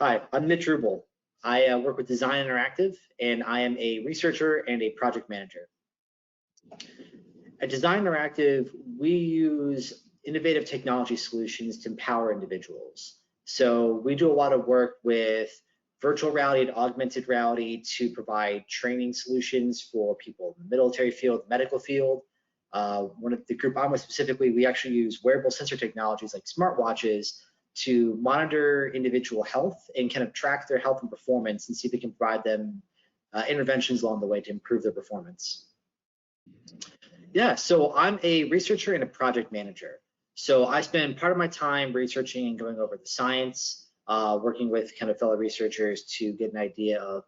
Hi, I'm Mitch Ruble. I work with Design Interactive, and I am a researcher and a project manager. At Design Interactive, we use innovative technology solutions to empower individuals. So we do a lot of work with virtual reality and augmented reality to provide training solutions for people in the military field, medical field. One of the group I'm with specifically, we actually use wearable sensor technologies like smartwatches to monitor individual health and kind of track their health and performance and see if we can provide them interventions along the way to improve their performance. Yeah, so I'm a researcher and a project manager. So I spend part of my time researching and going over the science, working with kind of fellow researchers to get an idea of,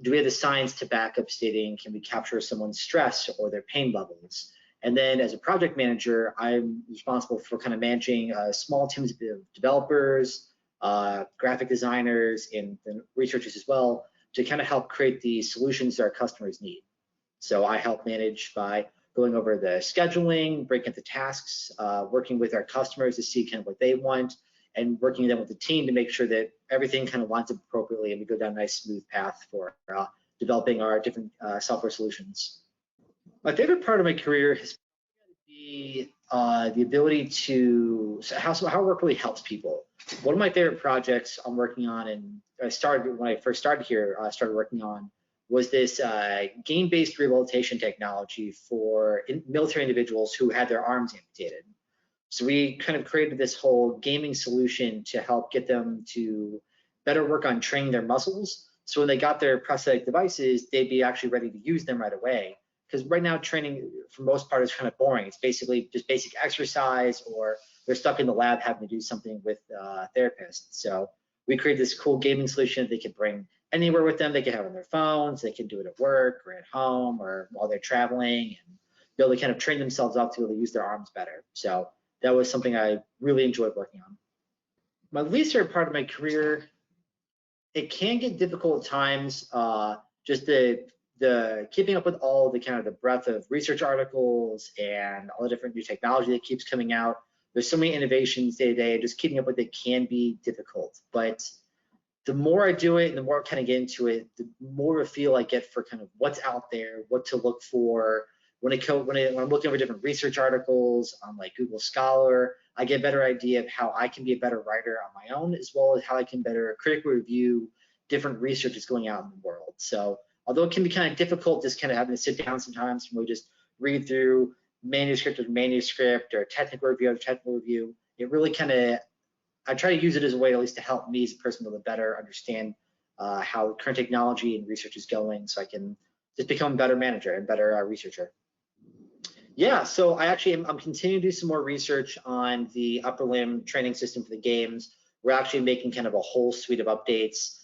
do we have the science to back up stating, can we capture someone's stress or their pain levels? And then as a project manager, I'm responsible for kind of managing small teams of developers, graphic designers, and researchers as well to kind of help create the solutions that our customers need. So I help manage by going over the scheduling, breaking up the tasks, working with our customers to see kind of what they want, and working then with the team to make sure that everything kind of lines up appropriately and we go down a nice smooth path for developing our different software solutions. My favorite part of my career has been the ability to, how work really helps people. One of my favorite projects I'm working on, and I started when I first started here, started working on, was this game-based rehabilitation technology for military individuals who had their arms amputated. So we kind of created this whole gaming solution to help get them to better work on training their muscles. So when they got their prosthetic devices, they'd be actually ready to use them right away. Because right now training for most part is kind of boring. It's basically just basic exercise, or they're stuck in the lab having to do something with a therapist. So we created this cool gaming solution that they could bring anywhere with them. They can have it on their phones, they can do it at work or at home or while they're traveling, and be able to kind of train themselves up to be able to use their arms better. So that was something I really enjoyed working on. My least favorite part of my career, it can get difficult at times, just the keeping up with all the kind of the breadth of research articles and all the different new technology that keeps coming out. There's so many innovations day to day, just keeping up with it can be difficult. But the more I do it and the more I kind of get into it, the more of a feel I get for kind of what's out there, what to look for. When I'm looking over different research articles on like Google Scholar, I get a better idea of how I can be a better writer on my own, as well as how I can better critically review different research that's going out in the world. So although it can be kind of difficult just kind of having to sit down sometimes and we just read through manuscript or manuscript or technical review after technical review, it really kind of, I try to use it as a way at least to help me as a person to better understand how current technology and research is going, so I can just become a better manager and better researcher. Yeah, so I'm continuing to do some more research on the upper limb training system for the games. We're actually making kind of a whole suite of updates,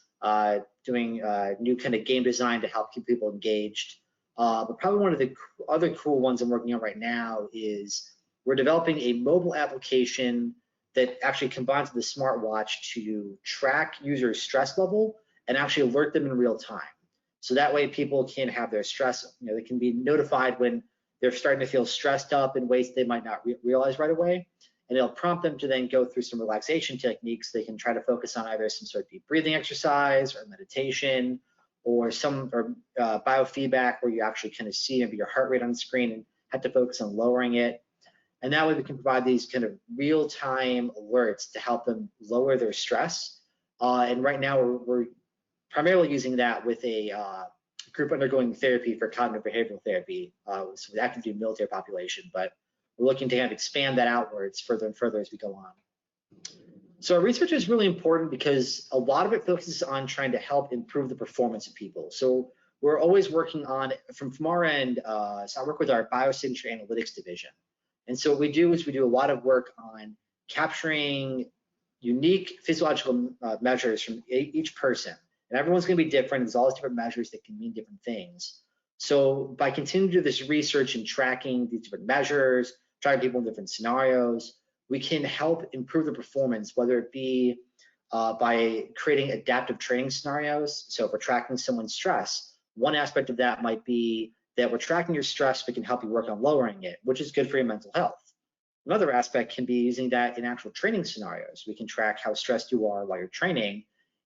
doing new kind of game design to help keep people engaged. But probably one of the other cool ones I'm working on right now is we're developing a mobile application that actually combines with the smartwatch to track users' stress level and actually alert them in real time. So that way people can have their stress, they can be notified when they're starting to feel stressed up in ways they might not realize right away. And it'll prompt them to then go through some relaxation techniques. They can try to focus on either some sort of deep breathing exercise or meditation or biofeedback where you actually kind of see your heart rate on the screen and have to focus on lowering it. And that way we can provide these kind of real-time alerts to help them lower their stress. And right now we're primarily using that with a group undergoing therapy for cognitive behavioral therapy, so the active duty military population, but we're looking to kind of expand that outwards further and further as we go on. So our research is really important because a lot of it focuses on trying to help improve the performance of people. So we're always working on, from our end, so I work with our biosignature analytics division. And so what we do is we do a lot of work on capturing unique physiological measures from each person. And everyone's going to be different. There's all these different measures that can mean different things. So by continuing to do this research and tracking these different measures, trying people in different scenarios, we can help improve the performance, whether it be by creating adaptive training scenarios. So if we're tracking someone's stress, one aspect of that might be that we're tracking your stress, but can help you work on lowering it, which is good for your mental health. Another aspect can be using that in actual training scenarios. We can track how stressed you are while you're training,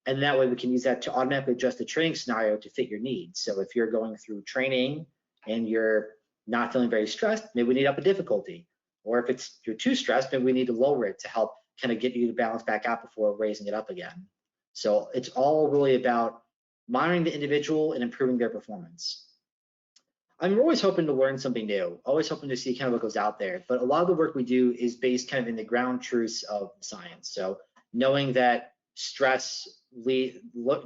And that way we can use that to automatically adjust the training scenario to fit your needs. So if you're going through training and you're not feeling very stressed, maybe we need up a difficulty. Or if you're too stressed, maybe we need to lower it to help kind of get you to balance back out before raising it up again. So it's all really about monitoring the individual and improving their performance. I'm always hoping to learn something new, always hoping to see kind of what goes out there. But a lot of the work we do is based kind of in the ground truths of science. So knowing that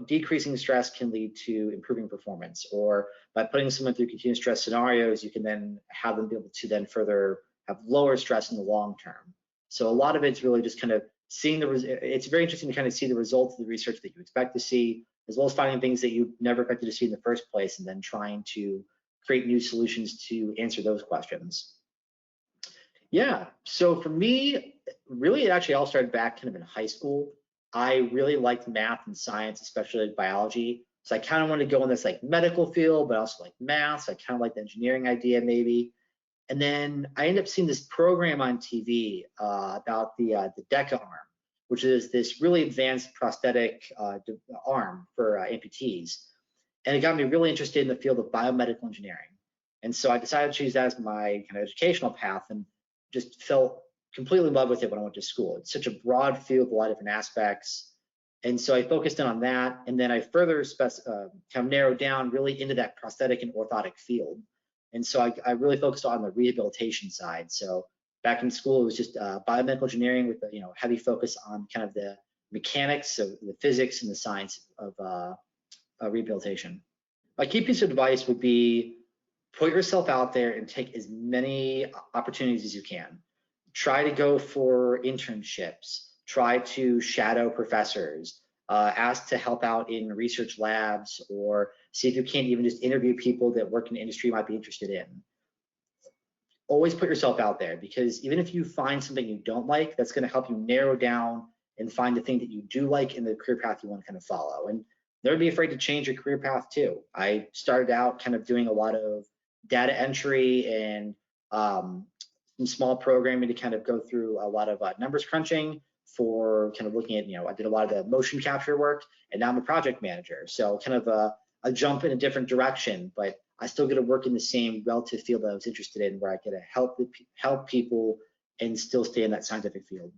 decreasing stress can lead to improving performance, or by putting someone through continuous stress scenarios, you can then have them be able to then further have lower stress in the long term. So a lot of it's really just kind of seeing it's very interesting to kind of see the results of the research that you expect to see, as well as finding things that you never expected to see in the first place, and then trying to create new solutions to answer those questions. Yeah, so for me, really, it actually all started back kind of in high school. I really liked math and science, especially biology. So I kind of wanted to go in this like medical field, but I also like math. So I kind of like the engineering idea maybe. And then I ended up seeing this program on TV about the DECA arm, which is this really advanced prosthetic arm for amputees. And it got me really interested in the field of biomedical engineering. And so I decided to choose that as my kind of educational path, and just felt completely in love with it when I went to school. It's such a broad field, a lot of different aspects. And so I focused in on that. And then I further kind of narrowed down really into that prosthetic and orthotic field. And so I really focused on the rehabilitation side. So back in school, it was just biomedical engineering with a heavy focus on kind of the mechanics of the physics and the science of rehabilitation. My key piece of advice would be put yourself out there and take as many opportunities as you can. Try to go for internships, try to shadow professors, ask to help out in research labs, or see if you can't even just interview people that work in the industry you might be interested in. Always put yourself out there, because even if you find something you don't like, that's going to help you narrow down and find the thing that you do like in the career path you want to kind of follow. And never be afraid to change your career path too. I started out kind of doing a lot of data entry and some small programming to kind of go through a lot of numbers crunching for kind of looking at, I did a lot of the motion capture work, and now I'm a project manager. So kind of a jump in a different direction, but I still get to work in the same relative field that I was interested in, where I get to help people and still stay in that scientific field.